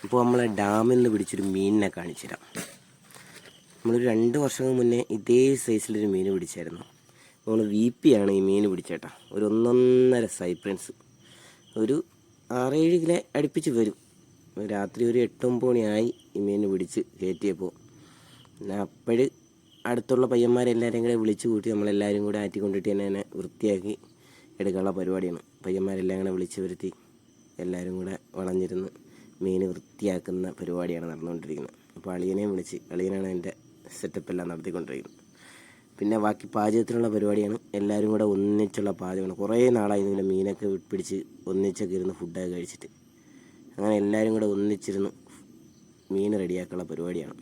അപ്പോൾ നമ്മളെ ഡാമിൽ നിന്ന് പിടിച്ചൊരു മീനിനെ കാണിച്ചു തരാം. നമ്മളൊരു 2 വർഷം മുന്നേ ഇതേ സൈസിലൊരു മീൻ പിടിച്ചായിരുന്നു. നമ്മൾ VP-ആണ് ഈ മീൻ പിടിച്ചേട്ടാ. ഒരു 1.5 സൈപ്രൻസ്, ഒരു 6-7 കിലോ അടുപ്പിച്ച് വരും. രാത്രി ഒരു 8-9 മണിയായി ഈ മീൻ പിടിച്ച് കയറ്റിയപ്പോൾ. പിന്നെ അപ്പോഴ് അടുത്തുള്ള പയ്യന്മാരെല്ലാവരും കൂടെ വിളിച്ചു കൂട്ടി നമ്മളെല്ലാവരും കൂടെ ആറ്റിക്കൊണ്ടിട്ട് തന്നെ വൃത്തിയാക്കി എടുക്കാനുള്ള പരിപാടിയാണ്. പയ്യന്മാരെല്ലാം കൂടെ വിളിച്ച് വരുത്തി എല്ലാവരും കൂടെ വളഞ്ഞിരുന്ന് മീൻ വൃത്തിയാക്കുന്ന പരിപാടിയാണ് നടന്നുകൊണ്ടിരിക്കുന്നത്. അപ്പോൾ അളിയനെയും വിളിച്ച്, അളിയനാണ് എൻ്റെ സെറ്റപ്പെല്ലാം നടത്തിക്കൊണ്ടിരിക്കുന്നത്. പിന്നെ ബാക്കി പാചകത്തിനുള്ള പരിപാടിയാണ്. എല്ലാവരും കൂടെ ഒന്നിച്ചുള്ള പാചകമാണ്. കുറേ നാളായി ഇതിൻ്റെ മീനൊക്കെ പിടിച്ച് ഒന്നിച്ചൊക്കെ ഇരുന്ന് ഫുഡൊക്കെ കഴിച്ചിട്ട്. അങ്ങനെ എല്ലാവരും കൂടെ ഒന്നിച്ചിരുന്ന് മീൻ റെഡിയാക്കാനുള്ള പരിപാടിയാണ്.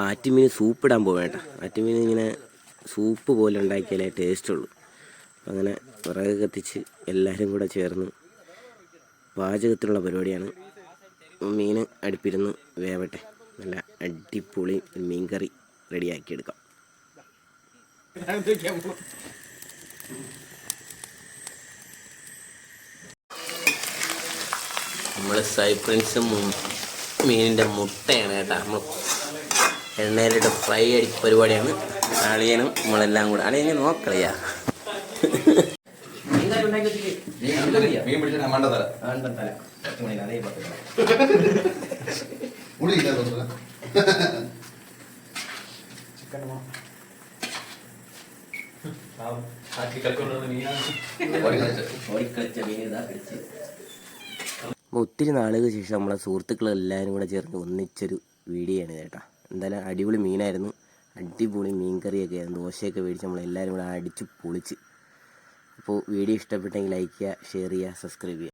ആറ്റുമീൻ സൂപ്പ് ഇടാൻ പോവേണ്ട. ആറ്റുമീൻ ഇങ്ങനെ സൂപ്പ് പോലെ ഉണ്ടാക്കിയാലേ ടേസ്റ്റുള്ളൂ. അങ്ങനെ വിറക് കത്തിച്ച് എല്ലാവരും കൂടെ ചേർന്ന് പാചകത്തിനുള്ള പരിപാടിയാണ്. മീൻ അടുപ്പിരുന്ന് വേവട്ടെ. നല്ല അടിപൊളി മീൻ കറി റെഡിയാക്കിയെടുക്കാം. നമ്മൾ സൈപ്രൻസും മീനിൻ്റെ മുട്ടയാണ് കേട്ടോ. നമ്മൾ എണ്ണയിലിട്ട് ഫ്രൈ അടിച്ച പരിപാടിയാണ്. അളിയനും നമ്മളെല്ലാം കൂടെ. അളിയനെ നോക്കളിയാ ഒത്തിരി നാളുകൾക്ക് ശേഷം നമ്മളെ സുഹൃത്തുക്കളെല്ലാവരും കൂടെ ചേർന്ന് ഒന്നിച്ചൊരു വീഡിയോ ആണ് കേട്ടോ. എന്തായാലും അടിപൊളി മീനായിരുന്നു. അടിപൊളി മീൻ കറിയൊക്കെ ആയിരുന്നു. ദോശയൊക്കെ മേടിച്ച് നമ്മളെല്ലാവരും കൂടെ അടിച്ച് പൊളിച്ച്. അപ്പോൾ വീഡിയോ ഇഷ്ടപ്പെട്ടെങ്കിൽ ലൈക്ക് ചെയ്യുക, ഷെയർ ചെയ്യുക, സബ്സ്ക്രൈബ് ചെയ്യുക.